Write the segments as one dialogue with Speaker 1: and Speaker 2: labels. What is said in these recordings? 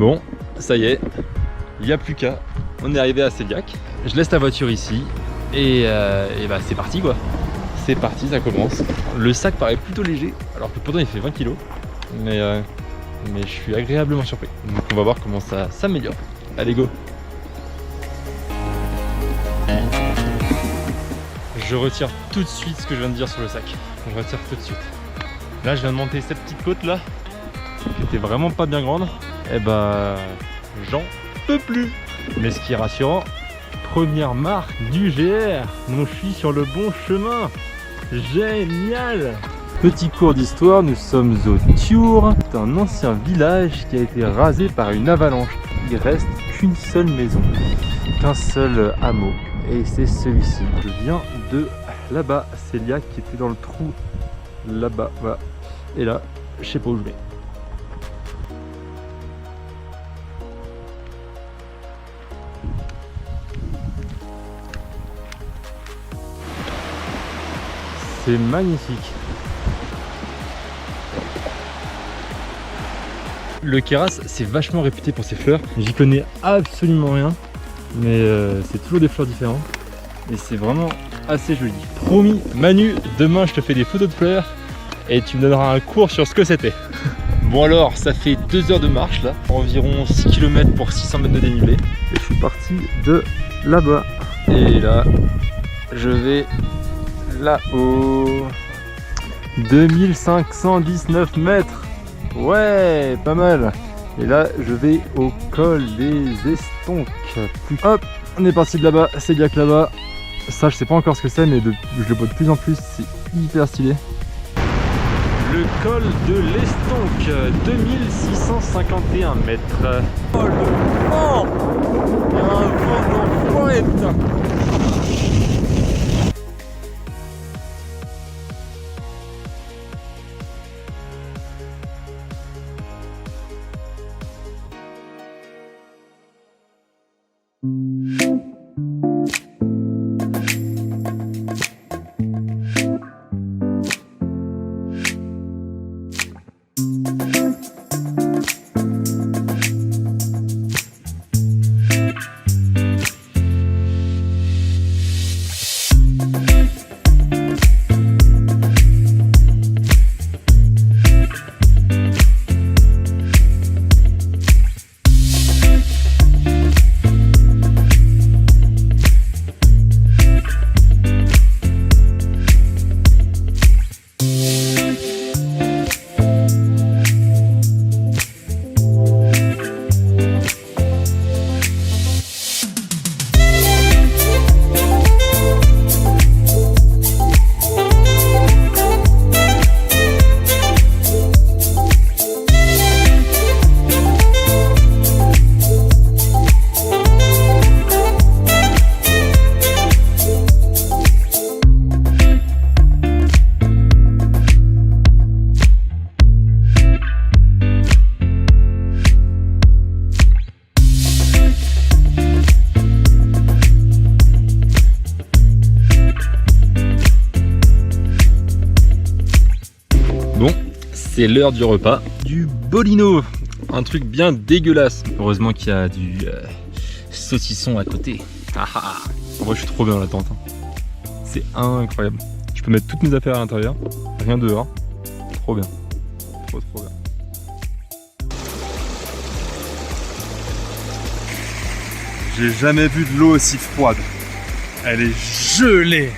Speaker 1: Bon, ça y est, il n'y a plus qu'à. On est arrivé à Séliac. Je laisse la voiture ici et bah c'est parti quoi. C'est parti, ça commence. Le sac paraît plutôt léger, alors que pourtant il fait 20 kg. Mais je suis agréablement surpris. Donc on va voir comment ça s'améliore. Allez go. Je retire tout de suite ce que je viens de dire sur le sac. Je retire tout de suite. Là je viens de monter cette petite côte là, qui était vraiment pas bien grande. Et bah j'en peux plus. Mais ce qui est rassurant, première marque du GR. Donc je suis sur le bon chemin. Génial. Petit cours d'histoire, nous sommes au Thiour, un ancien village qui a été rasé par une avalanche. Il reste qu'une seule maison, qu'un seul hameau, et c'est celui-ci. Je viens de là-bas, Séliac qui était dans le trou là-bas, voilà. Et là, je sais pas où je vais. C'est magnifique. Le Queyras, c'est vachement réputé pour ses fleurs. J'y connais absolument rien, mais c'est toujours des fleurs différentes. Et c'est vraiment assez joli. Promis, Manu, demain je te fais des photos de fleurs et tu me donneras un cours sur ce que c'était. Bon alors, ça fait 2 heures de marche là, environ 6 km pour 600 mètres de dénivelé. Et je suis parti de là-bas. Et là, je vais là-haut. 2519 mètres. Ouais, pas mal. Et là, je vais au col des Estonques. Hop, on est parti de là-bas, c'est bien que là-bas. Ça, je sais pas encore ce que c'est, mais je le vois de plus en plus, c'est hyper stylé. Le col de l'Estonque, 2651 mètres. Oh le vent! Il y a un vent d'enfoiré, putain! C'est l'heure du repas, du bolino, un truc bien dégueulasse. Heureusement qu'il y a du saucisson à côté. Ah ah. En vrai, je suis trop bien dans la tente. C'est incroyable. Je peux mettre toutes mes affaires à l'intérieur, rien dehors. Trop bien. Trop bien.
Speaker 2: J'ai jamais vu de l'eau aussi froide. Elle est gelée.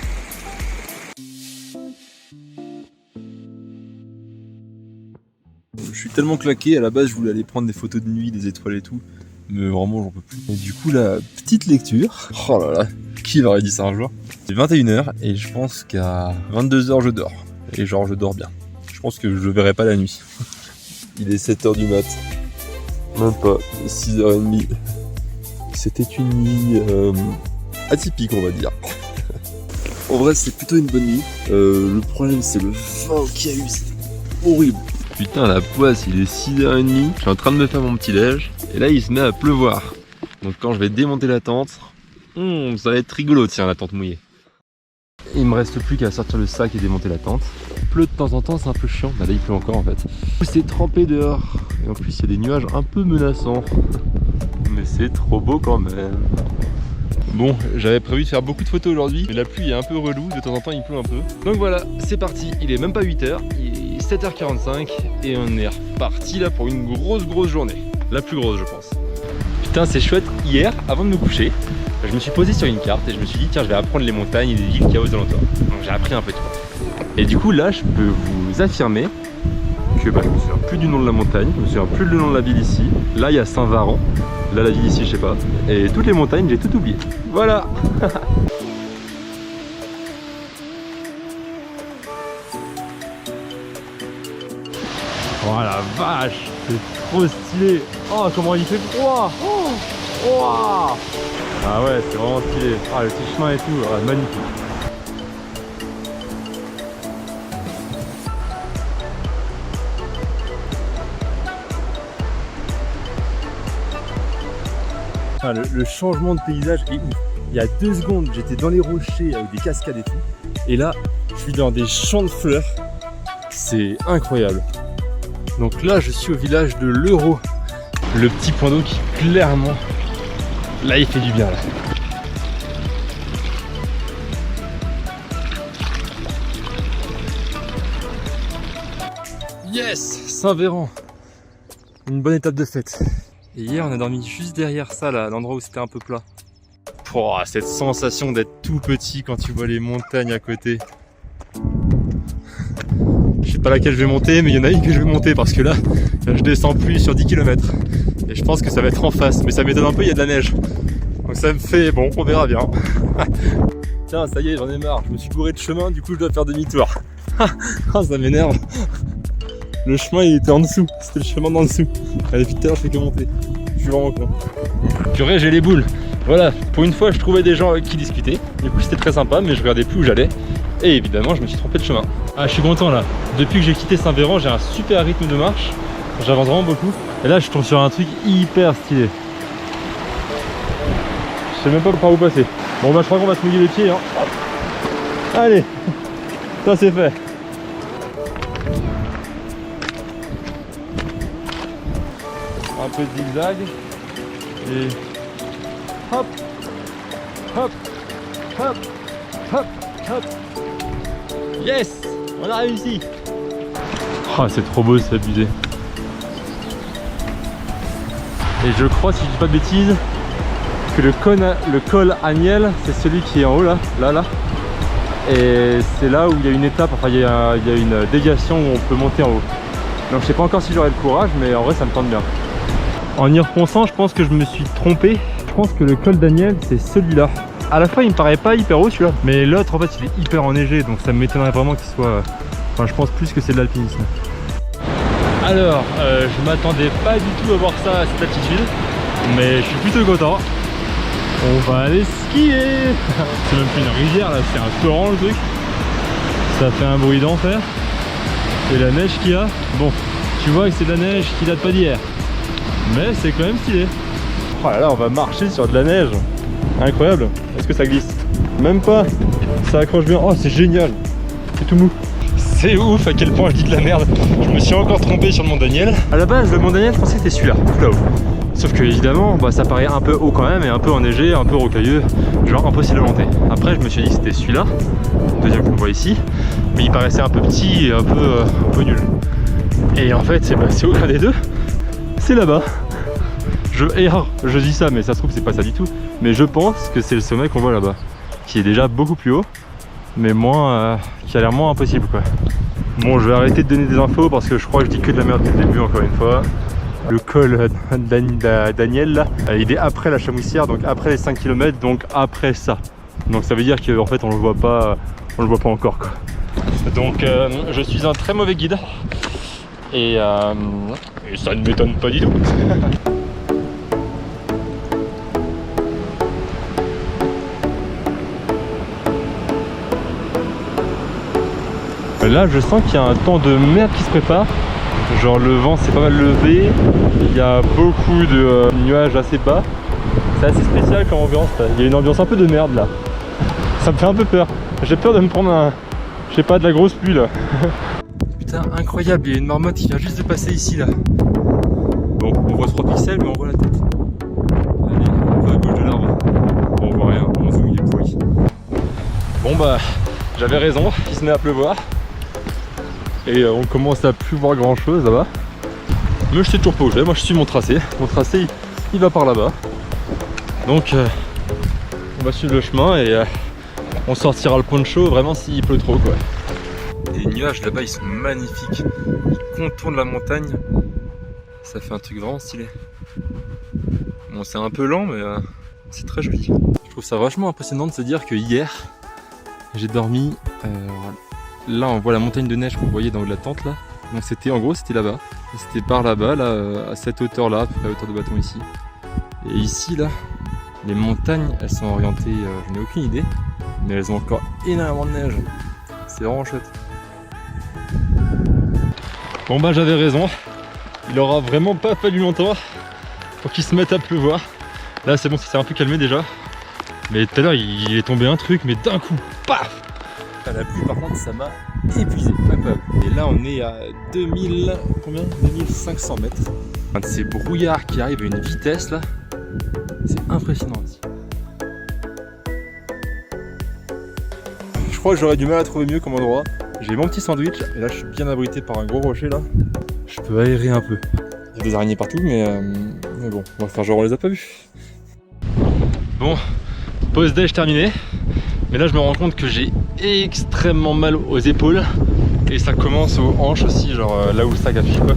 Speaker 2: Je suis tellement claqué, à la base je voulais aller prendre des photos de nuit, des étoiles et tout, mais vraiment j'en peux plus. Et du coup la petite lecture, oh là là, qui m'aurait dit ça un jour? C'est 21h et je pense qu'à 22h je dors. Et genre je dors bien. Je pense que je verrai pas la nuit. Il est 7h du mat. Même pas, 6h30. C'était une nuit atypique on va dire. En vrai c'est plutôt une bonne nuit. Le problème c'est le vent qu'il y a eu, c'est horrible. Putain la poisse, il est 6h30, je suis en train de me faire mon petit déj et là il se met à pleuvoir. Donc quand je vais démonter la tente, ça va être rigolo tiens la tente mouillée. Il me reste plus qu'à sortir le sac et démonter la tente.
Speaker 1: pleut de temps en temps, c'est un peu chiant. Bah là il pleut encore en fait. C'est trempé dehors. Et en plus il y a des nuages un peu menaçants. Mais c'est trop beau quand même. Bon, j'avais prévu de faire beaucoup de photos aujourd'hui, mais la pluie est un peu relou, de temps en temps il pleut un peu. Donc voilà, c'est parti, il est même pas 8h, il est 7h45 et on est reparti là pour une grosse journée. La plus grosse je pense. Putain c'est chouette, hier, avant de me coucher, je me suis posé sur une carte et je me suis dit tiens je vais apprendre les montagnes et les villes qu'il y a aux alentours. Donc j'ai appris un peu de tout. Et du coup là je peux vous affirmer que bah, je me souviens plus du nom de la montagne, je me souviens plus du nom de la ville ici. Là il y a Saint-Varan. Là la ville ici je sais pas. Et toutes les montagnes j'ai tout oublié. Voilà. Oh la vache, c'est trop stylé. Oh comment il fait froid. Oh, oh. Ah ouais c'est vraiment stylé. Ah le petit chemin et tout, ah, magnifique.
Speaker 2: Enfin, le changement de paysage est ouf. Il y a 2 secondes, j'étais dans les rochers avec des cascades et tout. Et là, je suis dans des champs de fleurs. C'est incroyable. Donc là, je suis au village de l'Euro.
Speaker 1: Le petit point d'eau qui clairement, là il fait du bien là.
Speaker 2: Yes, Saint-Véran. Une bonne étape de fête. Et hier, on a dormi juste derrière ça, là, l'endroit où c'était un peu plat.
Speaker 1: Oh, cette sensation d'être tout petit quand tu vois les montagnes à côté. Je sais pas laquelle je vais monter, mais il y en a une que je vais monter parce que là, je descends plus sur 10 km. Et je pense que ça va être en face, mais ça m'étonne un peu, il y a de la neige. Donc ça me fait, bon, on verra bien.
Speaker 2: Tiens, ça y est, j'en ai marre. Je me suis bourré de chemin, du coup, je dois faire demi-tour. Oh, ça m'énerve. Le chemin, il était en dessous. C'était le chemin d'en dessous. Allez, depuis tout à l'heure, je fais que monter. Je suis vraiment con.
Speaker 1: Purée, j'ai les boules. Voilà, pour une fois, je trouvais des gens avec qui discuter. Du coup, c'était très sympa, mais je regardais plus où j'allais. Et évidemment, je me suis trompé de chemin. Ah, je suis content là. Depuis que j'ai quitté Saint-Véran, j'ai un super rythme de marche. J'avance vraiment beaucoup. Et là, je tombe sur un truc hyper stylé. Je sais même pas par où passer. Bon, bah, je crois qu'on va se mouiller les pieds. Hein. Allez, ça c'est fait. Un peu de zigzag. Et hop, hop, hop, hop, hop. Yes, on a réussi. Oh, c'est trop beau, c'est abusé. Et je crois, si je dis pas de bêtises, que le col Aniel, c'est celui qui est en haut là, là. Et c'est là où il y a une étape, enfin il y a une déviation où on peut monter en haut. Donc je sais pas encore si j'aurai le courage, mais en vrai ça me tente bien. En y repensant, je pense que je me suis trompé. Je pense que le col Daniel, c'est celui-là. À la fois, il me paraît pas hyper haut celui-là, mais l'autre, en fait, il est hyper enneigé, donc ça m'étonnerait vraiment qu'il soit... Enfin, je pense plus que c'est de l'alpinisme. Alors, je m'attendais pas du tout à voir ça à cette altitude, mais je suis plutôt content. On va aller skier. C'est même plus une rivière, là, c'est un torrent le truc. Ça fait un bruit d'enfer. Et la neige qu'il y a, bon, tu vois que c'est de la neige qui date pas d'hier. Mais c'est quand même stylé. Oh là là, on va marcher sur de la neige. Incroyable. Est-ce que ça glisse? Même pas. Ça accroche bien. Oh, c'est génial. C'est tout mou. C'est ouf à quel point je dis de la merde. Je me suis encore trompé sur le Mont Daniel. À la base, le Mont Daniel, je pensais que c'était celui-là, tout là-haut. Sauf que évidemment, bah, ça paraît un peu haut quand même et un peu enneigé, un peu rocailleux. Genre impossible à monter. Après, je me suis dit que c'était celui-là, le deuxième qu'on voit ici. Mais il paraissait un peu petit et un peu nul. Et en fait, c'est aucun des deux. C'est là-bas. Je dis ça, mais ça se trouve c'est pas ça du tout. Mais je pense que c'est le sommet qu'on voit là-bas, qui est déjà beaucoup plus haut, mais moins, qui a l'air moins impossible quoi. Bon, je vais arrêter de donner des infos parce que je crois que je dis que de la merde depuis le début encore une fois. Le col Daniel là, il est après la Chamoussière, donc après les 5 km, donc après ça. Donc ça veut dire qu'en fait on le voit pas encore quoi. Donc je suis un très mauvais guide et ça ne m'étonne pas du tout. Là je sens qu'il y a un temps de merde qui se prépare. Genre le vent s'est pas mal levé, il y a beaucoup de nuages assez bas. C'est assez spécial comme ambiance là. Il y a une ambiance un peu de merde là. Ça me fait un peu peur. J'ai peur de me prendre Je sais pas, de la grosse pluie là. Putain, incroyable, il y a une marmotte qui vient juste de passer ici là. Bon, on voit 3 pixels, mais on voit la tête. Allez, on va à gauche de l'arbre. Bon, on voit rien, mon zoom il est pourri. Bon bah, j'avais raison, il se met à pleuvoir. Et on commence à plus voir grand chose là-bas. Mais je sais toujours pas où je vais, moi je suis mon tracé. Mon tracé il va par là-bas. Donc on va suivre le chemin et on sortira le poncho vraiment s'il pleut trop quoi. Et les nuages là-bas ils sont magnifiques. Ils contournent la montagne. Ça fait un truc vraiment stylé. Bon c'est un peu lent mais c'est très joli. Je trouve ça vachement impressionnant de se dire que hier j'ai dormi là on voit la montagne de neige qu'on voyait dans la tente là. Donc c'était en gros c'était là-bas. Et c'était par là-bas, là, à cette hauteur là, à peu près la hauteur de bâton ici. Et ici là, les montagnes elles sont orientées, je n'ai aucune idée, mais elles ont encore énormément de neige. C'est vraiment chouette. Bon bah j'avais raison, il aura vraiment pas fallu longtemps pour qu'il se mette à pleuvoir. Là c'est bon, ça s'est un peu calmé déjà. Mais tout à l'heure il est tombé un truc, mais d'un coup, paf! La pluie par contre ça m'a épuisé, incroyable. Et là on est à 2500 mètres. Un de ces brouillards qui arrivent à une vitesse là, c'est impressionnant aussi. Je crois que j'aurais du mal à trouver mieux comme endroit. J'ai mon petit sandwich et là je suis bien abrité par un gros rocher là. Je peux aérer un peu. Il y a des araignées partout mais bon, on va faire genre on les a pas vus. Bon, pause déj terminée. Mais là je me rends compte que j'ai extrêmement mal aux épaules. Et ça commence aux hanches aussi, genre là où le sac appuie quoi.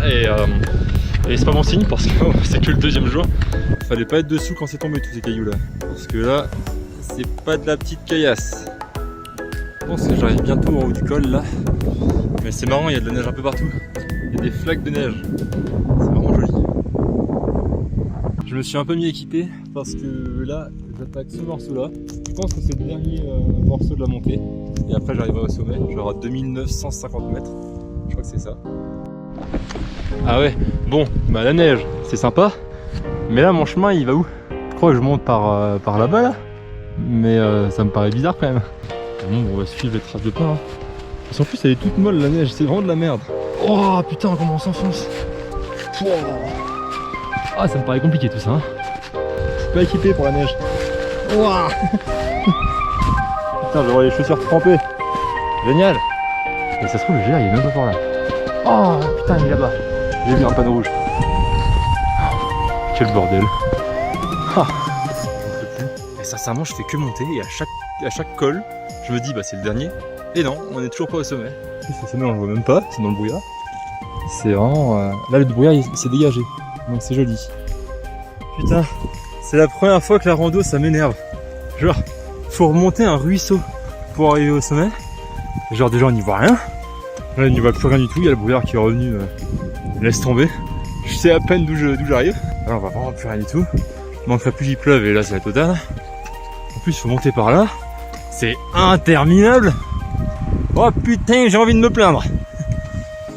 Speaker 1: Et c'est pas bon signe parce que c'est que le deuxième jour. Fallait pas être dessous quand c'est tombé tous ces cailloux là. Parce que là, c'est pas de la petite caillasse. Je pense que j'arrive bientôt en haut du col là. Mais c'est marrant, il y a de la neige un peu partout. Il y a des flaques de neige. C'est vraiment joli. Je me suis un peu mis équipé parce que là, j'attaque ce morceau là. Je pense que c'est le dernier morceau de la montée. Et après j'arriverai au sommet, genre à 2950 mètres. Je crois que c'est ça. Ah ouais, bon, bah la neige, c'est sympa. Mais là mon chemin il va où? Je crois que je monte par là-bas là. Mais ça me paraît bizarre quand même. Bon, on va suivre les traces de pas. Hein. En plus elle est toute molle la neige, c'est vraiment de la merde. Oh putain, comment on s'enfonce. Ah ça me paraît compliqué tout ça. Hein. Je suis pas équipé pour la neige. Ouah. Putain, j'aurai les chaussures trempées. Génial. Et ça se trouve le GR il est même pas par là. Oh putain il est là-bas. J'ai vu un panneau rouge. Quel bordel. Ah. Et sincèrement je fais que monter et à chaque col je me dis bah c'est le dernier. Et non, on est toujours pas au sommet. Ce sommet on le voit même pas, c'est dans le brouillard. C'est vraiment... Là le brouillard il s'est dégagé. Donc c'est joli. Putain, c'est la première fois que la rando ça m'énerve. Genre, faut remonter un ruisseau pour arriver au sommet. Genre déjà on n'y voit rien. Là on n'y voit plus rien du tout, il y a le brouillard qui est revenu. Laisse tomber. Je sais à peine d'où j'arrive. Là on voit vraiment plus rien du tout. Il manquerait plus qu'il pleuve et là c'est la totale. En plus il faut monter par là. C'est interminable. Oh putain, j'ai envie de me plaindre.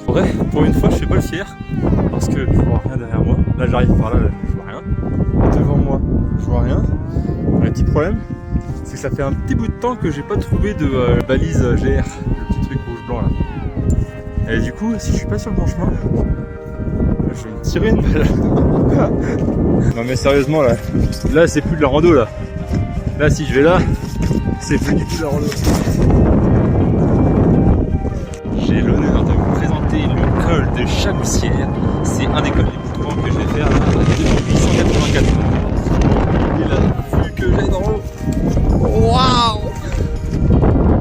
Speaker 1: En vrai, pour une fois je suis pas le fier. Parce que je vois rien derrière moi. Là j'arrive par là, je vois rien. Devant moi, je vois rien. Le petit problème, c'est que ça fait un petit bout de temps que j'ai pas trouvé de balise GR, le petit truc rouge blanc là. Et du coup, si je suis pas sur le bon chemin, je vais me tirer une balle. Non mais sérieusement là c'est plus de la rando là. Là si je vais là, c'est plus du tout de la rando. J'ai l'honneur de vous présenter le col de Chaboussière. C'est un des cols les plus grands que je vais faire là, depuis 1884. Et la vue que j'ai dans l'eau. Waouh!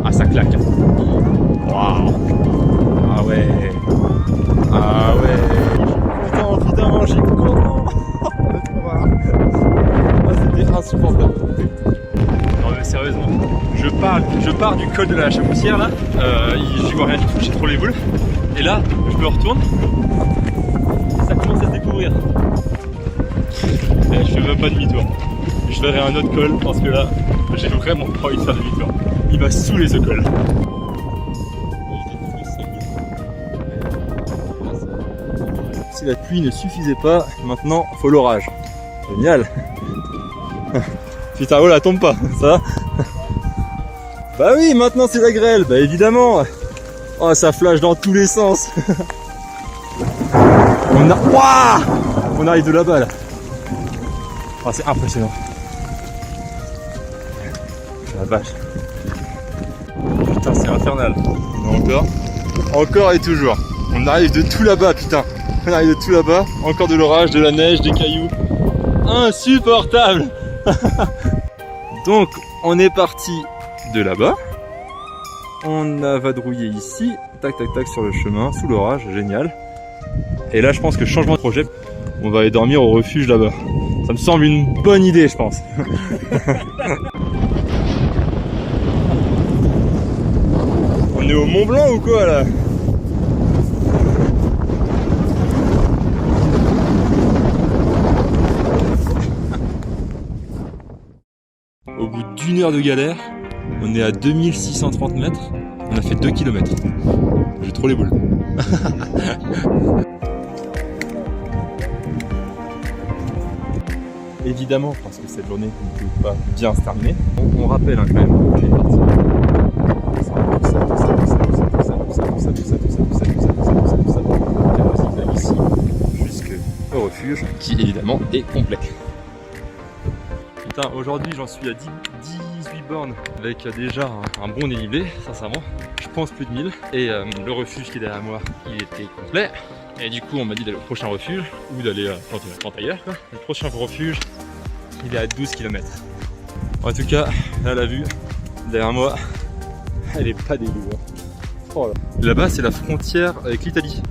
Speaker 1: Ah ça claque. Waouh! Ah ouais. Ah ouais. Putain, j'ai content. Ah c'était insupportable. Non mais sérieusement, je pars du col de la Chaboussière là, j'y vois rien du tout, j'ai trop les boules. Et là, je me retourne, et ça commence à se découvrir. Et je fais même pas demi-tour. Je ferai un autre col parce que là, j'ai vraiment pas envie de faire demi-tour. Il m'a saoulé ce col. Si la pluie ne suffisait pas, maintenant faut l'orage. Génial. Putain, oh là, tombe pas, ça va.
Speaker 2: Bah oui, maintenant c'est la grêle, bah évidemment. Oh, ça flash dans tous les sens. On arrive de là-bas là. Oh, c'est impressionnant. La vache. Putain, c'est infernal. Mais encore et toujours. On arrive de tout là-bas, putain. On arrive de tout là-bas. Encore de l'orage, de la neige, des cailloux. Insupportable. Donc, on est parti de là-bas. On a vadrouillé ici. Tac, tac, tac sur le chemin, sous l'orage. Génial. Et là, je pense que changement de projet. On va aller dormir au refuge là-bas. Ça me semble une bonne idée, je pense. On est au Mont Blanc ou quoi là? Au bout d'une heure de galère, on est à 2630 mètres. On a fait 2 km. J'ai trop les boules. Évidemment, parce que cette journée ne peut pas bien se terminer. On rappelle quand même qu'on est parti. Ici, jusqu'au refuge, qui évidemment est complet. Putain, aujourd'hui j'en suis à 18 bornes avec déjà un bon dénivelé, sincèrement. Je pense plus de 1000. Et le refuge qui est derrière moi, il était complet. Et du coup, on m'a dit d'aller au prochain refuge, ou d'aller quand ailleurs. Le prochain refuge, il est à 12 km. En tout cas, là, la vue derrière moi, elle est pas dégueu. Oh là. Là-bas, c'est la frontière avec l'Italie.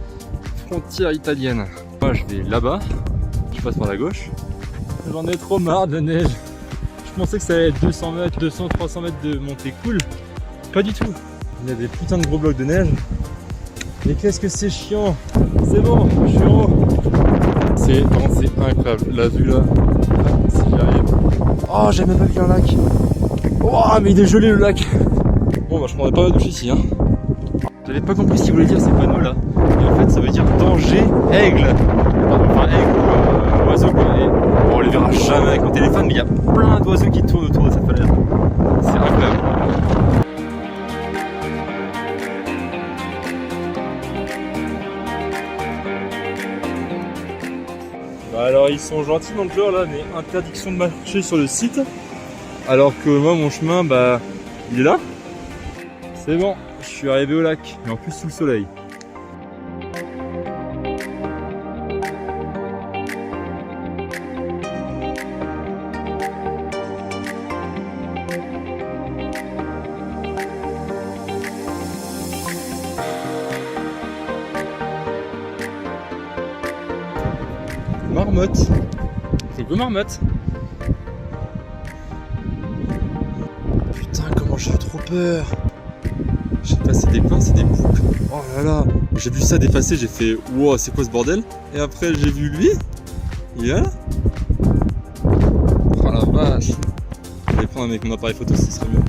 Speaker 2: Frontière italienne. Moi, je vais là-bas. Je passe par la gauche. J'en ai trop marre de la neige. Je pensais que ça allait être 200 mètres, 200, 300 mètres de montée cool. Pas du tout. Il y a des putains de gros blocs de neige. Mais qu'est-ce que c'est chiant. C'est bon, je suis en haut. C'est incroyable. La vue là. Si j'y arrive. Oh, j'ai même pas vu un lac. Oh, mais il est gelé le lac. Bon, bah je prendrai pas la douche ici. Hein. J'avais pas compris ce qu'il voulait dire ces panneaux là. Et en fait, ça veut dire danger, aigle. Enfin, aigle, oiseau quoi. Et, bon, on les verra jamais avec mon téléphone, mais il y a plein d'oiseaux qui tournent autour de cette falaise. C'est incroyable. Alors ils sont gentils dans le genre là, mais interdiction de marcher sur le site. Alors que moi mon chemin bah il est là. C'est bon, je suis arrivé au lac, mais en plus sous le soleil. Marmotte. Coucou marmotte. Putain, comment j'ai eu trop peur. Je sais pas, c'est des pins, c'est des boucles. Oh là là. J'ai vu ça dépasser, j'ai fait wow, c'est quoi ce bordel? Et après j'ai vu lui. Il est là. Oh la vache. Je vais prendre avec mon appareil photo, ce serait mieux.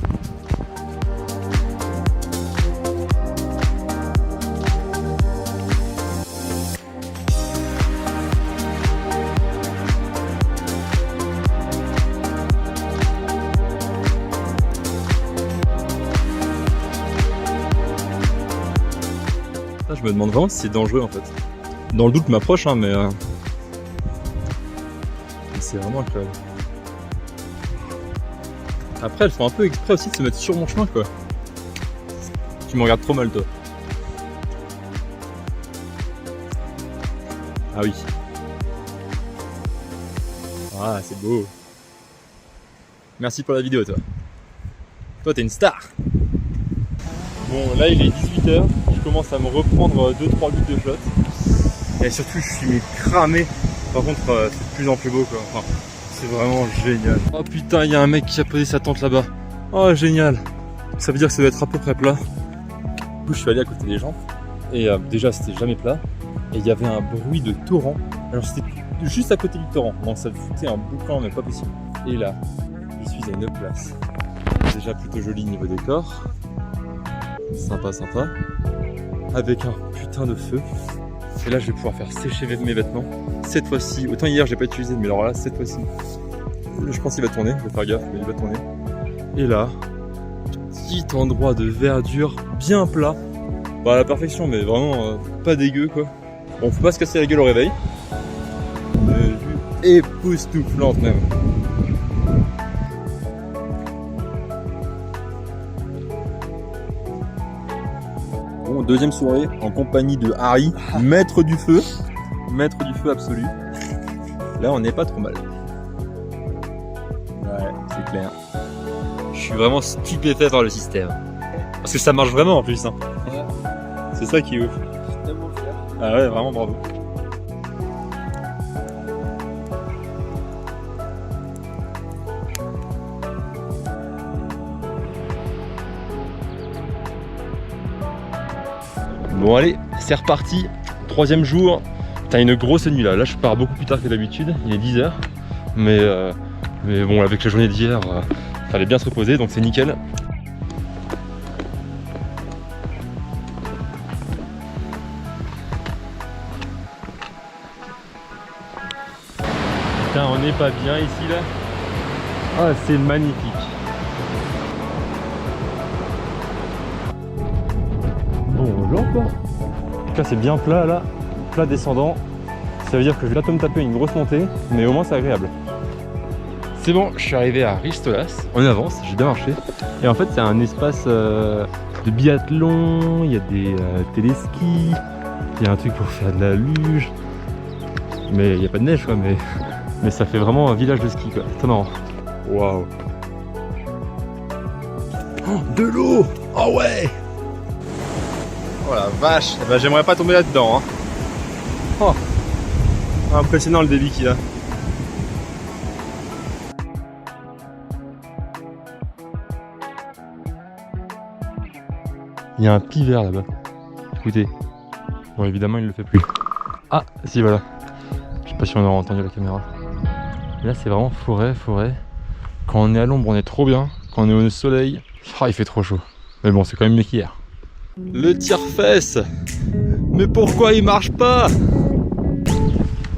Speaker 2: Je me demande vraiment si c'est dangereux en fait. Dans le doute m'approche hein, mais c'est vraiment incroyable. Après elles font un peu exprès aussi de se mettre sur mon chemin quoi. Tu me regardes trop mal toi. Ah oui. Ah c'est beau. Merci pour la vidéo toi. Toi t'es une star. Bon là il est 18h. Je commence à me reprendre 2-3 buts de flotte. Et surtout je suis cramé. Par contre c'est de plus en plus beau quoi. Enfin, c'est vraiment génial. Oh putain, il y a un mec qui a posé sa tente là-bas. Oh génial. Ça veut dire que ça doit être à peu près plat. Du coup je suis allé à côté des gens. Et déjà c'était jamais plat. Et il y avait un bruit de torrent. Alors c'était juste à côté du torrent. Donc ça me foutait un boucan mais pas possible. Et là, je suis à une place. Déjà plutôt joli niveau décor. Sympa sympa. Avec un putain de feu. Et là je vais pouvoir faire sécher mes vêtements. Cette fois-ci, autant hier j'ai pas utilisé, mais alors là cette fois-ci, je pense qu'il va tourner, je vais faire gaffe, mais il va tourner. Et là, petit endroit de verdure bien plat. Bah à la perfection, mais vraiment pas dégueu quoi. Bon, faut pas se casser la gueule au réveil. Une vue époustouflante même. Bon, deuxième soirée en compagnie de Harry, maître du feu absolu. Là, on n'est pas trop mal. Ouais, c'est clair. Je suis vraiment stupéfait par le système. Parce que ça marche vraiment en plus. Hein. Ouais. C'est ça qui est ouf. Je suis tellement fier. Ah ouais, vraiment bravo. Bon allez, c'est reparti. Troisième jour. T'as une grosse nuit là. Là, je pars beaucoup plus tard que d'habitude. Il est 10h. Mais bon, avec la journée d'hier, fallait bien se reposer, donc c'est nickel. Putain, on n'est pas bien ici là. Ah, c'est magnifique. Bonjour quoi. Là, c'est bien plat là, plat descendant. Ça veut dire que je vais bientôt me taper une grosse montée, mais au moins c'est agréable. C'est bon, je suis arrivé à Ristolas. On avance, j'ai bien marché. Et en fait, c'est un espace de biathlon, il y a des téléskis, il y a un truc pour faire de la luge. Mais il n'y a pas de neige quoi, mais ça fait vraiment un village de ski quoi. C'est marrant. Waouh. Oh, de l'eau. Oh ouais. Oh la vache. Eh ben, j'aimerais pas tomber là-dedans. Hein. Oh. Impressionnant le débit qu'il a. Il y a un pivert là-bas. Écoutez. Bon, évidemment, il le fait plus. Ah, si, voilà. Je sais pas si on aura entendu la caméra. Là, c'est vraiment forêt. Quand on est à l'ombre, on est trop bien. Quand on est au soleil, il fait trop chaud. Mais bon, c'est quand même mieux qu'hier. Le tire-fesse. Mais pourquoi il marche pas?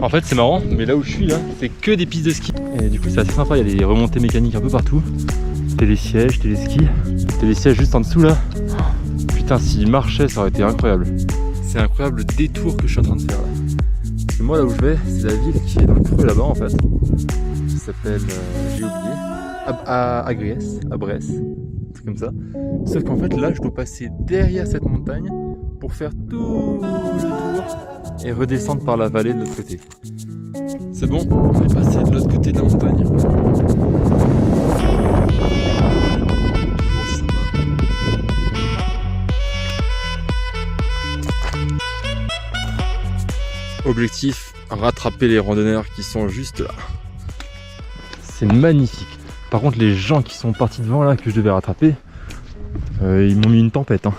Speaker 2: En fait, c'est marrant, mais là où je suis, là, c'est que des pistes de ski. Et du coup, c'est assez sympa. Il y a des remontées mécaniques un peu partout. Télésièges, téléskis. Télésièges juste en dessous, là. Putain, s'il marchait, ça aurait été incroyable. C'est incroyable le détour que je suis en train de faire là. Parce que moi, là où je vais, c'est la ville qui est dans le creux là-bas en fait. Qui s'appelle, j'ai oublié, à Bresse, un truc comme ça. Sauf qu'en fait, là, je dois passer derrière cette montagne pour faire tout le tour et redescendre par la vallée de l'autre côté. C'est bon, on est passé de l'autre côté de la montagne. Objectif, rattraper les randonneurs qui sont juste là. C'est magnifique. Par contre, les gens qui sont partis devant là, que je devais rattraper, ils m'ont mis une tempête. Hein.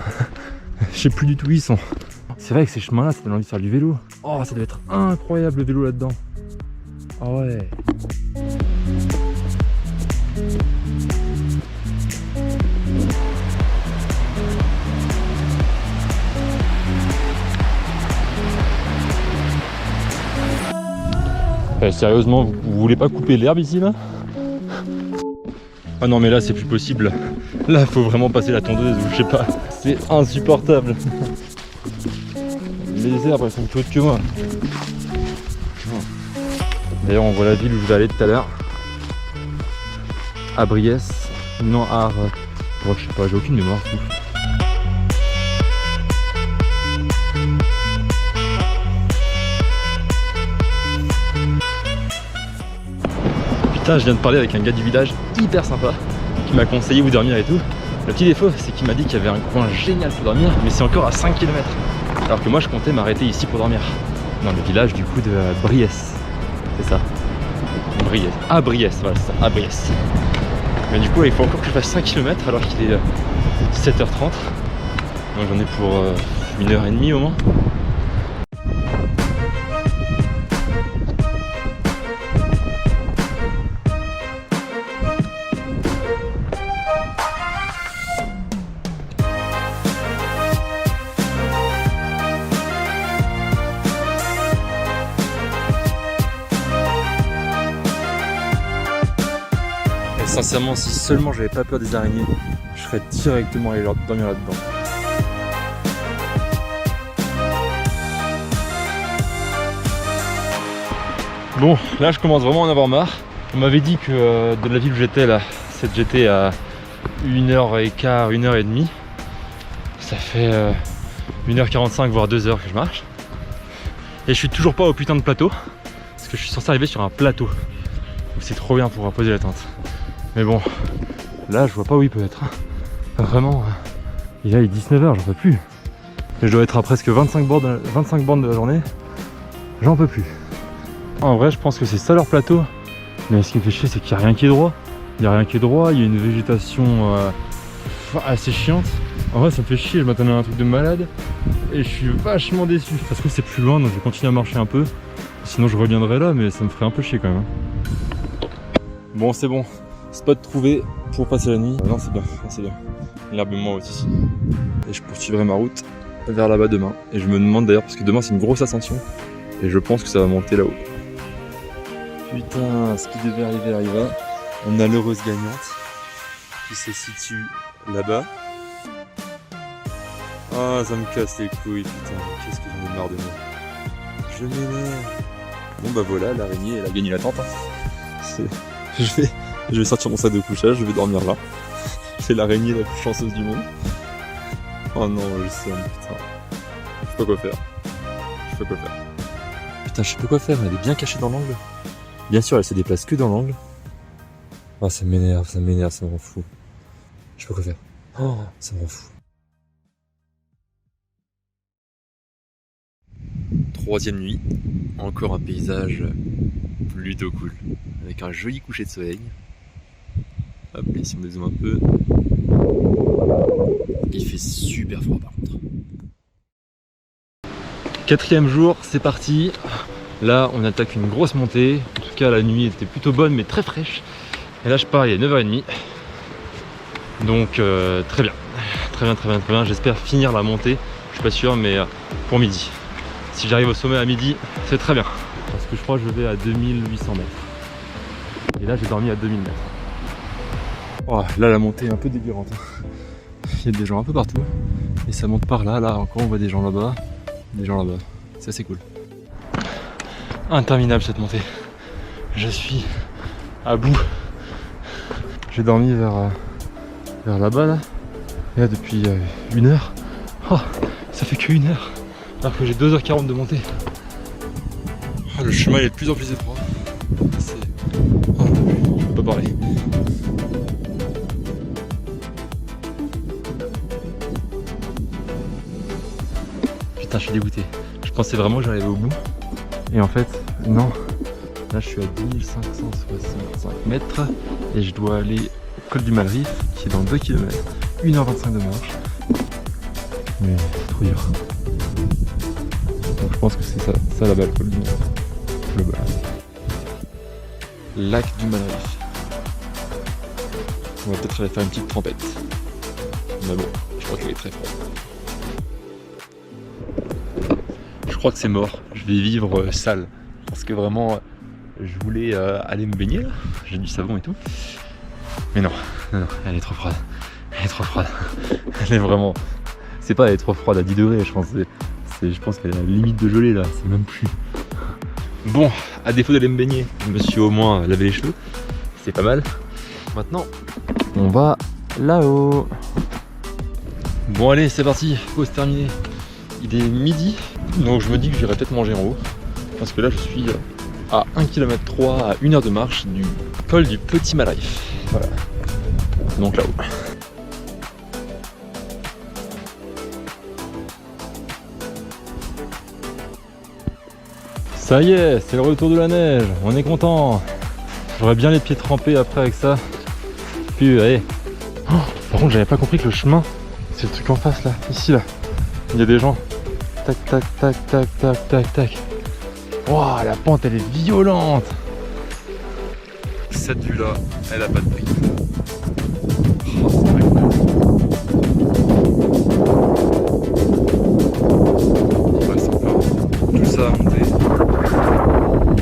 Speaker 2: Je sais plus du tout où ils sont. C'est vrai que ces chemins là, ça donne envie de faire du vélo. Oh, ça doit être incroyable le vélo là-dedans. Ah ouais. Sérieusement, vous voulez pas couper l'herbe ici là? Ah non mais là c'est plus possible. Là faut vraiment passer la tondeuse ou je sais pas. C'est insupportable. Les herbes elles sont plus hautes que moi. D'ailleurs on voit la ville où je vais aller tout à l'heure. À Briès. Non à... Oh, je sais pas, j'ai aucune mémoire. Putain, je viens de parler avec un gars du village hyper sympa qui m'a conseillé où dormir et tout. Le petit défaut, c'est qu'il m'a dit qu'il y avait un coin génial pour dormir, mais c'est encore à 5 km. Alors que moi, je comptais m'arrêter ici pour dormir. Dans le village du coup de Briès. C'est ça. Briès. Ah, Briès, voilà, c'est ça. Ah, Briès. Mais du coup, il faut encore que je fasse 5 km alors qu'il est 17h30. Donc j'en ai pour 1h30 au moins. Sincèrement, si seulement j'avais pas peur des araignées, je serais directement allé dormir là-dedans.
Speaker 1: Bon, là je commence vraiment à en avoir marre. On m'avait dit que de la ville où j'étais là, j'étais à 1h15, 1h30. Ça fait 1h45 voire 2h que je marche. Et je suis toujours pas au putain de plateau. Parce que je suis censé arriver sur un plateau. Donc c'est trop bien pour poser la tente. Mais bon, là je vois pas où il peut être. Vraiment, il est 19h, j'en peux plus. Et je dois être à presque 25 bornes de la journée. J'en peux plus. En vrai, je pense que c'est ça leur plateau. Mais ce qui me fait chier, c'est qu'il n'y a rien qui est droit. Il n'y a rien qui est droit, il y a une végétation assez chiante. En vrai, ça me fait chier, je m'attendais à un truc de malade. Et je suis vachement déçu. Parce que c'est plus loin, donc je vais continuer à marcher un peu. Sinon, je reviendrai là, mais ça me ferait un peu chier quand même. Bon, c'est bon. Spot trouvé pour passer la nuit. Non, c'est bien, c'est bien. L'herbe est moins haute ici. Et je poursuivrai ma route vers là-bas demain. Et je me demande d'ailleurs, parce que demain c'est une grosse ascension. Et je pense que ça va monter là-haut. Putain, ce qui devait arriver arriva. On a l'heureuse gagnante qui se situe là-bas. Ah, ça me casse les couilles, putain. Qu'est-ce que j'en ai marre de moi. Je m'énerve. Bon bah voilà, l'araignée, elle a gagné la tente. Hein. Je vais sortir mon sac de couchage, je vais dormir là. C'est l'araignée la plus chanceuse du monde. Oh non, je sais, putain. Je sais pas quoi faire. Putain, je sais pas quoi faire, elle est bien cachée dans l'angle. Bien sûr, elle se déplace que dans l'angle. Ah, ça m'énerve, ça me rend fou. Je sais pas quoi faire. Oh, ça me rend fou. Troisième nuit, encore un paysage plutôt cool, avec un joli coucher de soleil. Hop, et si on dézoome un peu, il fait super froid par contre. Quatrième jour, c'est parti. Là, on attaque une grosse montée. En tout cas, la nuit était plutôt bonne, mais très fraîche. Et là, je pars, il est 9h30. Donc, très bien. J'espère finir la montée. Je suis pas sûr, mais pour midi. Si j'arrive au sommet à midi, c'est très bien. Parce que je crois que je vais à 2800 mètres. Et là, j'ai dormi à 2000 mètres. Oh, là, la montée est un peu délirante. Il y a des gens un peu partout. Et ça monte par là. Là, encore, on voit des gens là-bas. C'est assez cool. Interminable cette montée. Je suis à bout. J'ai dormi vers là-bas là. Et là depuis 1 heure. Oh, ça fait que 1 heure. Alors que j'ai 2h40 de montée. Oh, le chemin est de plus en plus étroit. Oh, je peux pas parler. Putain, je suis dégoûté. Je pensais vraiment que j'arrivais au bout. Et en fait, non. Là, je suis à 10 565 mètres. Et je dois aller au col du Malrief, qui est dans 2 km. 1h25 de marche. Mais c'est trop dur. Donc, je pense que c'est ça là-bas, le col du Malrief. Le bas. Lac du Malrief. On va peut-être aller faire une petite trempette. Mais bon, je crois qu'elle est très froide. Je crois que c'est mort, je vais vivre sale. Parce que vraiment, je voulais aller me baigner là. J'ai du savon et tout. Mais non, elle est trop froide. Elle est vraiment... C'est pas elle est trop froide à 10 degrés, je pense. Je pense qu'elle est à la limite de gelée là, c'est même plus. Bon, à défaut d'aller me baigner, je me suis au moins lavé les cheveux. C'est pas mal. Maintenant, on va là-haut. Bon allez, c'est parti, pause terminée. Il est midi, donc je me dis que j'irai peut-être manger en haut. Parce que là je suis à 1,3 km à 1 heure de marche du col du Petit Malrief. Voilà. Donc là-haut. Ça y est, c'est le retour de la neige, on est content. J'aurais bien les pieds trempés après avec ça. Puis allez. Oh, par contre j'avais pas compris que le chemin, c'est le truc en face là, ici là. Il y a des gens. Tac tac tac tac tac tac tac. Waouh, la pente elle est violente. Cette vue là, elle a pas de prix. Oh, c'est très cool. Ouais, sympa. Tout ça à monter.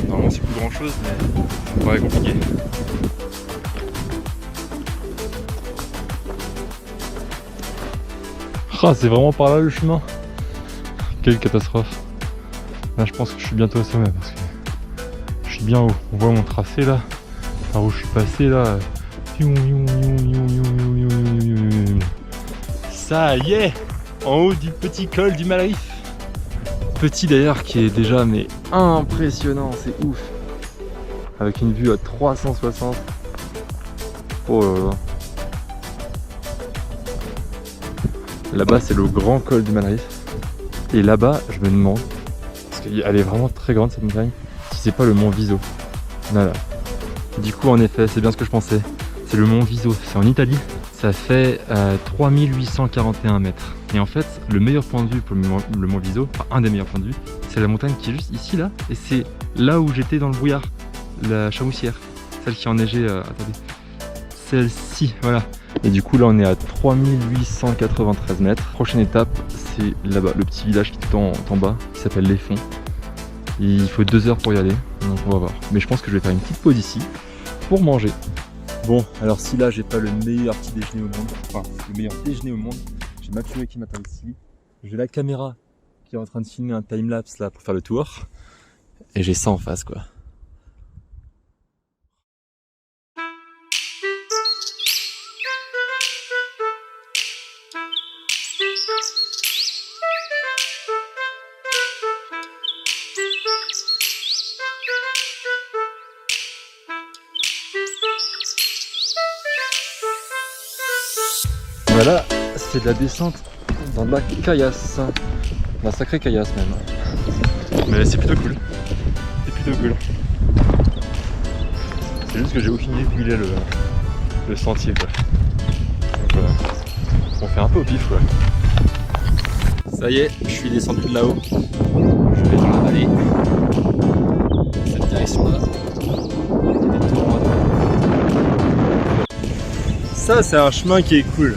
Speaker 1: Normalement c'est plus grand chose mais ça me paraît compliqué. Ah, c'est vraiment par là le chemin. Quelle catastrophe. Là je pense que je suis bientôt au sommet parce que je suis bien haut. On voit mon tracé là, par où je suis passé là. Ça y est, en haut du petit col du Malrif. Petit d'ailleurs qui est déjà mais impressionnant, c'est ouf. Avec une vue à 360. Oh là là. Là-bas c'est le grand col du Malrif. Et là-bas je me demande, parce qu'elle est vraiment très grande cette montagne, si c'est pas le mont Viso. Voilà. Du coup en effet c'est bien ce que je pensais. C'est le mont Viso, c'est en Italie. Ça fait 3841 mètres. Et en fait, le meilleur point de vue pour le mont Viso, enfin un des meilleurs points de vue, c'est la montagne qui est juste ici là. Et c'est là où j'étais dans le brouillard, la Chamoussière, celle qui a enneigé, attendez, celle-ci, voilà. Et du coup là on est à 3893 mètres. Prochaine étape, c'est là-bas, le petit village qui est tout en bas, qui s'appelle Les Fonds. Il faut 2 heures pour y aller, donc on va voir. Mais je pense que je vais faire une petite pause ici pour manger. Bon, alors si là j'ai pas le meilleur petit déjeuner au monde, enfin le meilleur déjeuner au monde, j'ai ma Chloé qui m'attend ici, j'ai la caméra qui est en train de filmer un timelapse là pour faire le tour, et j'ai ça en face quoi. Voilà, c'est de la descente dans de la caillasse, la sacrée caillasse même. Mais c'est plutôt cool, c'est plutôt cool. C'est juste que j'ai aucune idée d'où il est le sentier quoi. Donc, on fait un peu au pif quoi. Ça y est, je suis descendu de là-haut. Je vais aller dans cette direction là. Ça c'est un chemin qui est cool.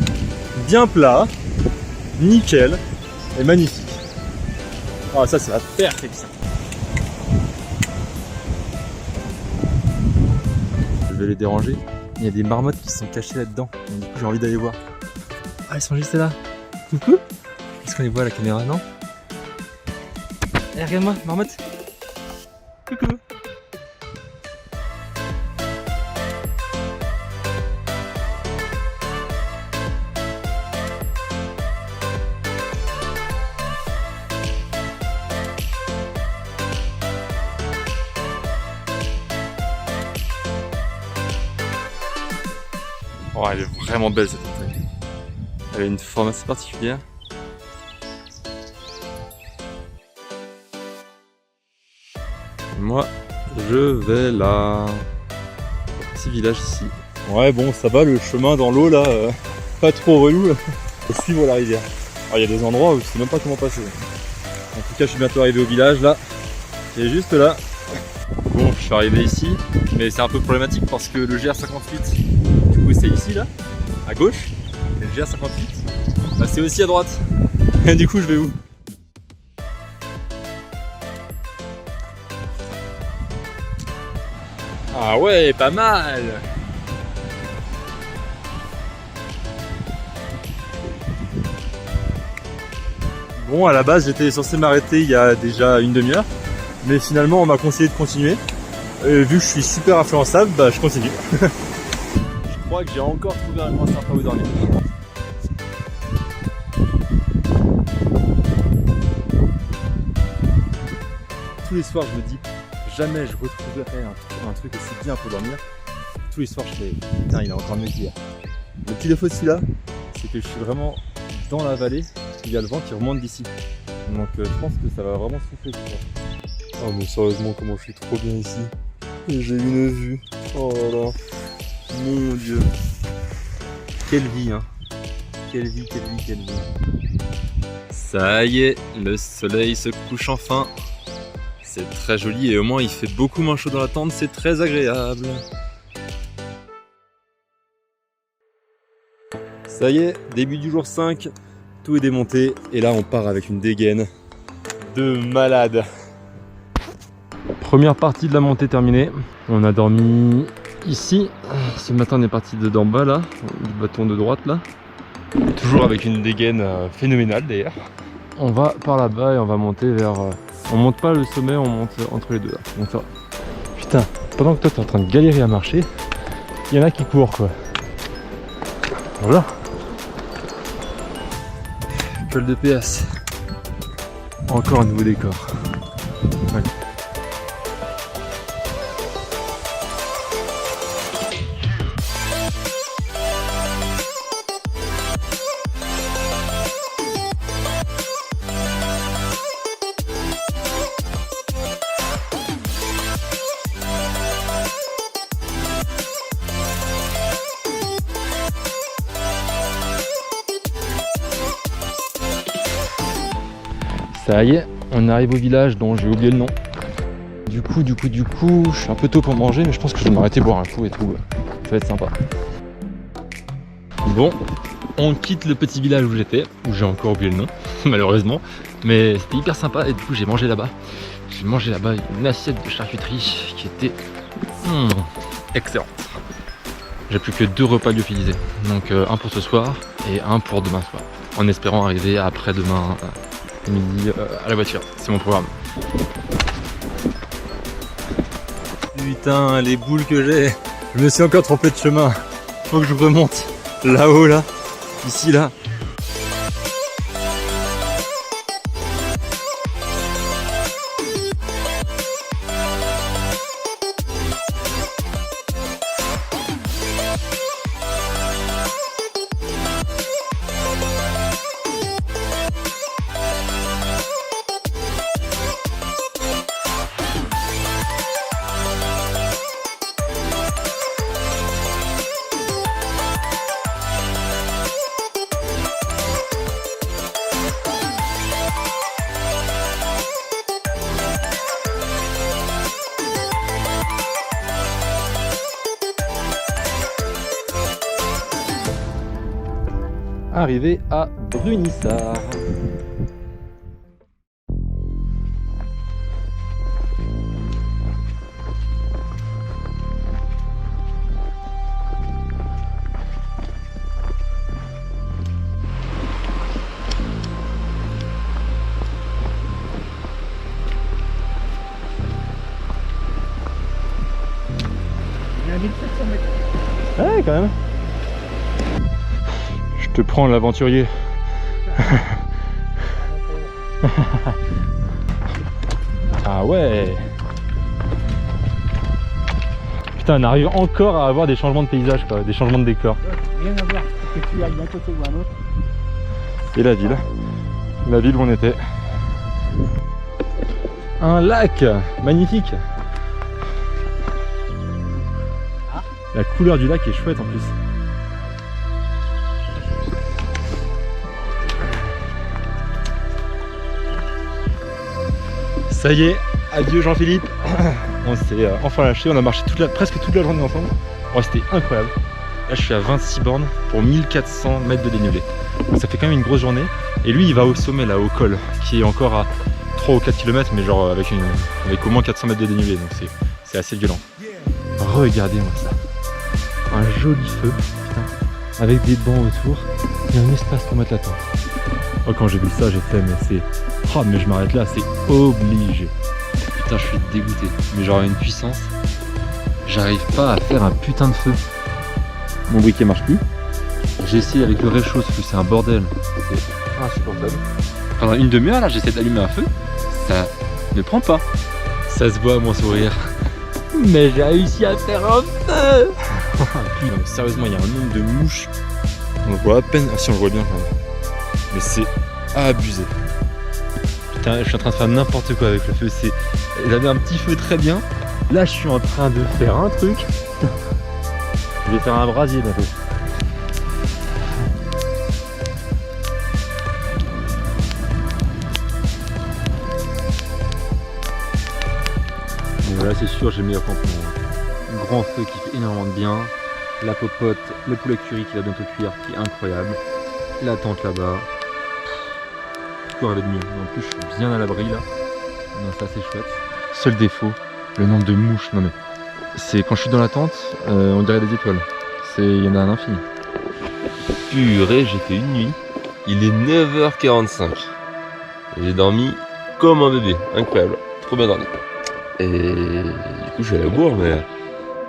Speaker 1: Bien plat, nickel et magnifique. Ah ça c'est la perfection. Je vais les déranger. Il y a des marmottes qui sont cachées là-dedans. Et du coup j'ai envie d'aller voir. Ah elles sont juste là. Coucou. Est-ce qu'on les voit à la caméra? Non. Eh regarde-moi, marmotte. Coucou. Oh, elle est vraiment belle cette montagne. Elle a une forme assez particulière. Moi, je vais là. Petit village ici. Ouais, bon, ça va, le chemin dans l'eau là, pas trop relou. Faut suivre la rivière. Alors, il y a des endroits où je sais même pas comment passer. En tout cas, je suis bientôt arrivé au village là. Qui est juste là. Bon, je suis arrivé ici, mais c'est un peu problématique parce que le GR58, du coup, c'est ici là, à gauche. Et le GR58, bah, c'est aussi à droite. Et du coup, je vais où? Ah ouais, pas mal. Bon, à la base, j'étais censé m'arrêter il y a déjà une demi-heure, mais finalement, on m'a conseillé de continuer. Et vu que je suis super influençable, bah je continue. Je crois que j'ai encore trouvé un coin sympa où dormir. Tous les soirs, je me dis, jamais je retrouverai un truc aussi bien pour dormir. Tous les soirs, je fais, putain, il est encore mieux qu'hier. Le petit défaut de celui-là, c'est que je suis vraiment dans la vallée, il y a le vent qui remonte d'ici. Donc je pense que ça va vraiment souffler ce soir. Oh mais sérieusement, comment je suis trop bien ici. Et j'ai une vue. Oh là là. Mon Dieu. Quelle vie, hein. Quelle vie, quelle vie, quelle vie. Ça y est, le soleil se couche enfin. C'est très joli et au moins il fait beaucoup moins chaud dans la tente, c'est très agréable. Ça y est, début du jour 5, tout est démonté et là on part avec une dégaine de malade. Première partie de la montée terminée, on a dormi ici. Ce matin on est parti d'en bas là, du bâton de droite là. Toujours avec une dégaine phénoménale d'ailleurs. On va par là-bas et on va monter vers... on monte pas le sommet, on monte entre les deux là. Donc ça va. Putain, pendant que toi t'es en train de galérer à marcher, il y en a qui courent quoi. Voilà.
Speaker 2: Col de PS.
Speaker 1: Encore un nouveau décor. Ouais. Ça y est, on arrive au village dont j'ai oublié le nom. Du coup, je suis un peu tôt pour manger, mais je pense que je vais m'arrêter boire un coup et tout. Ça va être sympa. Bon, on quitte le petit village où j'étais, où j'ai encore oublié le nom, malheureusement. Mais c'était hyper sympa et du coup j'ai mangé là-bas. J'ai mangé là-bas une assiette de charcuterie qui était excellente. J'ai plus que 2 repas lyophilisés. Donc un pour ce soir et un pour demain soir. En espérant arriver après-demain midi à la voiture. C'est mon programme. Putain, les boules que j'ai. Je me suis encore trompé de chemin. Faut que je remonte là-haut, là. Ici, là. Arrivé à Brunissart.
Speaker 3: Il y a 1700 mètres.
Speaker 1: Ouais, quand même. Je te prends l'aventurier. Ah ouais. Putain, on arrive encore à avoir des changements de paysage, quoi, des changements de décor.
Speaker 3: Rien à voir, que tu ailles d'un côté ou d'un autre.
Speaker 1: Et la ville où on était. Un lac magnifique. La couleur du lac est chouette en plus. Ça y est, adieu Jean-Philippe. On s'est enfin lâché, on a marché presque toute la journée ensemble. Oh, c'était incroyable. Là je suis à 26 bornes pour 1400 mètres de dénivelé. Donc ça fait quand même une grosse journée. Et lui il va au sommet là, au col, qui est encore à 3 ou 4 km, mais genre avec au moins 400 mètres de dénivelé. Donc c'est assez violent. Regardez-moi ça. Un joli feu, putain, avec des bancs autour et un espace pour mettre la tente. Oh, quand j'ai vu ça, j'ai fait, mais c'est... Oh, mais je m'arrête là, c'est obligé. Putain, je suis dégoûté. Mais genre, une puissance, j'arrive pas à faire un putain de feu. Mon briquet marche plus. J'ai essayé avec le réchaud, parce que c'est un bordel. C'est insupportable. Pendant une demi-heure, là, j'essaie d'allumer un feu. Ça ne prend pas. Ça se voit à mon sourire. Mais j'ai réussi à faire un feu. Putain, sérieusement, il y a un nombre de mouches. On le voit à peine. Ah si, on le voit bien quand même. Mais c'est abusé. Putain, je suis en train de faire n'importe quoi avec le feu. J'avais un petit feu très bien. Là, je suis en train de faire un truc. Je vais faire un brasier bientôt. Donc là, c'est sûr, j'ai le meilleur campement. Un grand feu qui fait énormément de bien. La popote, le poulet curry qui va bientôt cuire, qui est incroyable. La tente là-bas. Tout rêver de mieux. En plus, je suis bien à l'abri là. Donc ça, c'est chouette. Seul défaut, le nombre de mouches. Non mais, c'est quand je suis dans la tente, on dirait des étoiles. Il y en a à l'infini.
Speaker 2: Purée, j'ai fait une nuit. Il est 9h45. J'ai dormi comme un bébé. Incroyable. Trop bien dormi. Et du coup, je suis allé au bourg, mais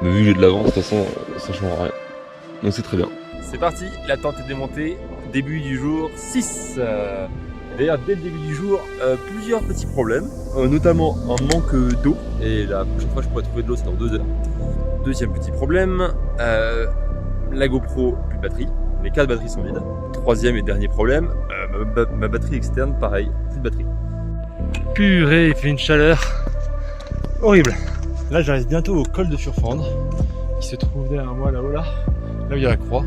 Speaker 2: vu que j'ai de l'avance, de toute façon, ça change rien. Donc c'est très bien. C'est parti, la tente est démontée. Début du jour 6. D'ailleurs, dès le début du jour, plusieurs petits problèmes, notamment un manque d'eau. Et la prochaine fois, je pourrais trouver de l'eau, c'est dans 2 heures. Deuxième petit problème, la GoPro, plus de batterie. Les 4 batteries sont vides. Troisième et dernier problème, ma batterie externe, pareil, plus de batterie.
Speaker 1: Purée, il fait une chaleur horrible. Là, j'arrive bientôt au col de Furfande, qui se trouve derrière moi là-haut, là où il y a la croix.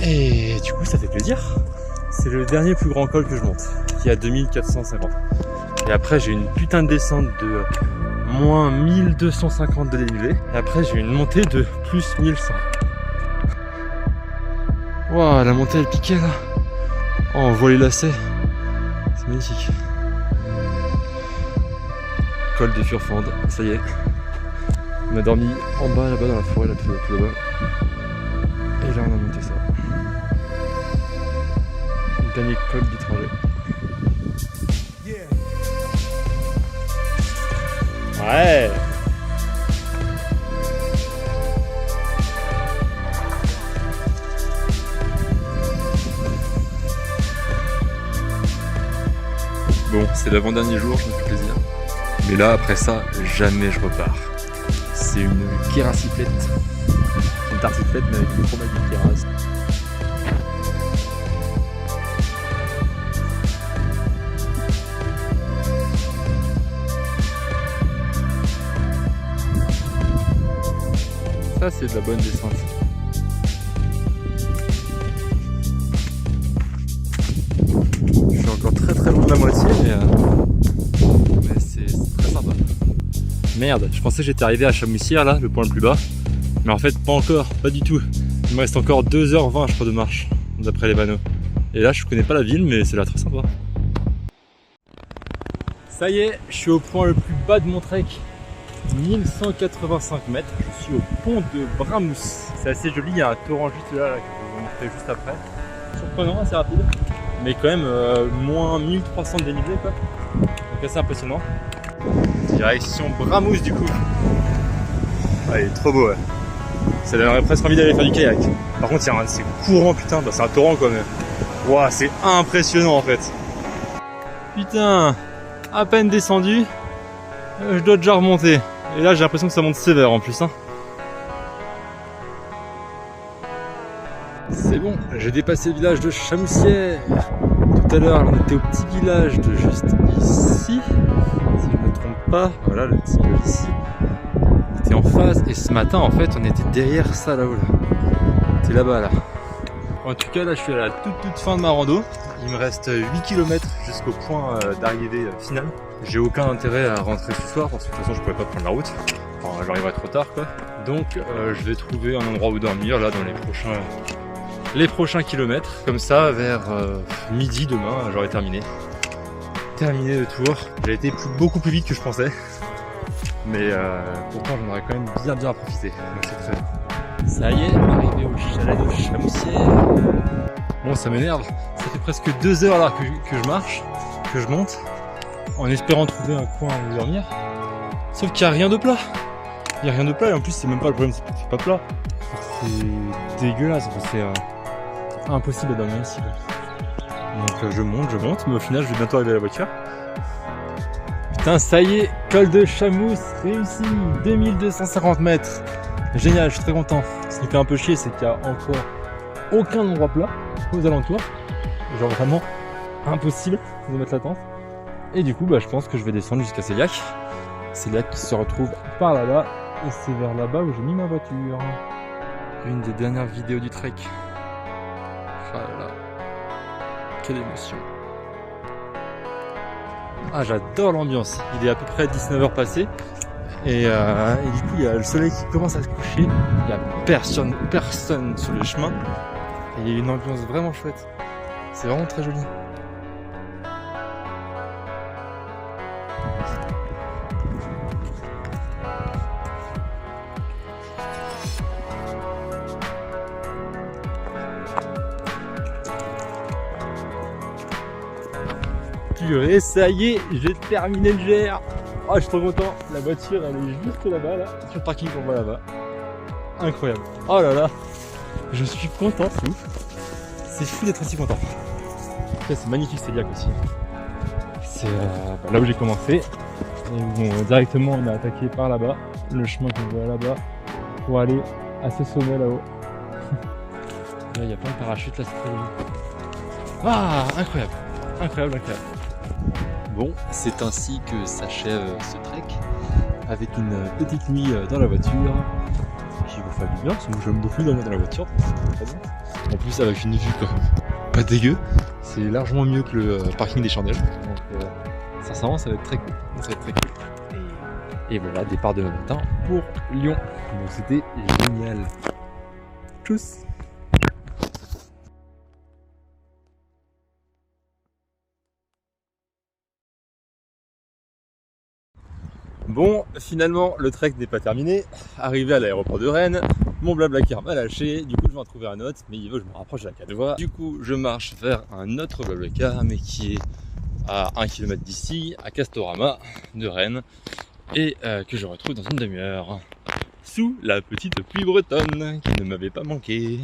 Speaker 1: Et du coup, ça fait plaisir. C'est le dernier plus grand col que je monte, qui est à 2450. Et après, j'ai une putain de descente de moins 1250 de dénivelé. Et après, j'ai une montée de plus 1100. Waouh, la montée elle piquait là. Oh, on voit les lacets. C'est magnifique. Col de Furfande, ça y est. On a dormi en bas là-bas dans la forêt, là tout là-bas. Et là on a monté ça. Le dernier col du trajet. Ouais.
Speaker 2: Bon, c'est l'avant-dernier jour, je me fais plaisir. Mais là, après ça, jamais je repars. C'est une kéraciflette. C'est une tartiflette, mais avec une fromage de kéras.
Speaker 1: Ça, c'est de la bonne descente. Je suis encore très loin de la moitié, mais c'est très sympa. Merde, je pensais que j'étais arrivé à Chamoussière, là, le point le plus bas. Mais en fait, pas encore, pas du tout. Il me reste encore 2h20, je crois, de marche, d'après les panneaux. Et là, je connais pas la ville, mais c'est là très sympa. Ça y est, je suis au point le plus bas de mon trek. 1185 mètres, je suis au pont de Bramous. C'est assez joli, il y a un torrent juste là, que je vais vous montrer juste après. Surprenant, assez rapide, mais quand même moins 1300 de dénivelé quoi. Donc assez impressionnant. Direction Bramous du coup. Ah, il est trop beau ouais. Ça donnerait presque envie d'aller faire du kayak. Par contre c'est courant putain, bah, c'est un torrent quoi mais. Wow, c'est impressionnant en fait. Putain, à peine descendu, je dois déjà remonter. Et là j'ai l'impression que ça monte sévère en plus hein. C'est bon, j'ai dépassé le village de Chamoussière. Tout à l'heure on était au petit village de juste ici, si je ne me trompe pas. Voilà le petit village ici. On était en face et ce matin en fait on était derrière ça là-haut là. On était là-bas là. En tout cas là je suis à la toute fin de ma rando. Il me reste 8 km jusqu'au point d'arrivée final. J'ai aucun intérêt à rentrer ce soir parce que de toute façon je pourrais pas prendre la route. Enfin j'arriverai trop tard quoi. Donc je vais trouver un endroit où dormir là dans les prochains kilomètres. Comme ça vers midi demain j'aurai terminé le tour. J'ai été beaucoup plus vite que je pensais. Mais pourtant j'en aurais quand même bien profité. Donc c'est très bien. Ça y est, arrivé au chalet de Chamoussière. Bon ça m'énerve, ça fait presque 2 heures là que je marche, que je monte, en espérant trouver un coin où dormir. Sauf qu'il n'y a rien de plat. Il n'y a rien de plat et en plus c'est même pas le problème, c'est pas plat. C'est dégueulasse, c'est impossible de dormir ici. Donc je monte, mais au final je vais bientôt arriver à la voiture. Putain ça y est, col de Chamousse réussi, 2250 mètres. Génial, je suis très content. Ce qui me fait un peu chier c'est qu'il y a encore aucun endroit plat aux alentours. Genre vraiment impossible de mettre la tente. Et du coup bah je pense que je vais descendre jusqu'à Céliac. Céliac qui se retrouve par là-bas. Et c'est vers là-bas où j'ai mis ma voiture. Une des dernières vidéos du trek. Ah là là. Quelle émotion. Ah j'adore l'ambiance. Il est à peu près 19h passé. Et du coup il y a le soleil qui commence à se coucher. Il n'y a personne sur le chemin. Et il y a une ambiance vraiment chouette. C'est vraiment très joli. Purée, ça y est, j'ai terminé le GR. Oh, je suis trop content. La voiture, elle est juste là-bas, là, sur le parking qu'on voit là-bas. Incroyable. Oh là là, je suis content, c'est ouf. C'est fou d'être aussi content. Après, c'est magnifique, Céliac aussi. C'est là où j'ai commencé. Et bon, directement, on a attaqué par là-bas, le chemin qu'on voit là-bas, pour aller à ce sommet là-haut. Là, il y a plein de parachutes, là, c'est très joli. Ah, incroyable, incroyable, incroyable.
Speaker 2: Bon, c'est ainsi que s'achève ce trek, avec une petite nuit dans la voiture, qui vous fait du bien, parce que moi j'aime beaucoup dormir dans la voiture, c'est très bien. En plus avec une vue quand même pas dégueu, c'est largement mieux que le parking des Chandelles, donc sincèrement ça va être très cool, ça va être très cool. Et voilà, départ demain matin pour Lyon, donc c'était génial. Tchuss. Bon, finalement, le trek n'est pas terminé. Arrivé à l'aéroport de Rennes, mon Blablacar m'a lâché. Du coup, je vais en trouver un autre, mais il veut que je me rapproche de la 4 voies. Du coup, je marche vers un autre Blablacar, mais qui est à 1 km d'ici, à Castorama de Rennes, et que je retrouve dans une demi-heure, sous la petite pluie bretonne qui ne m'avait pas manqué.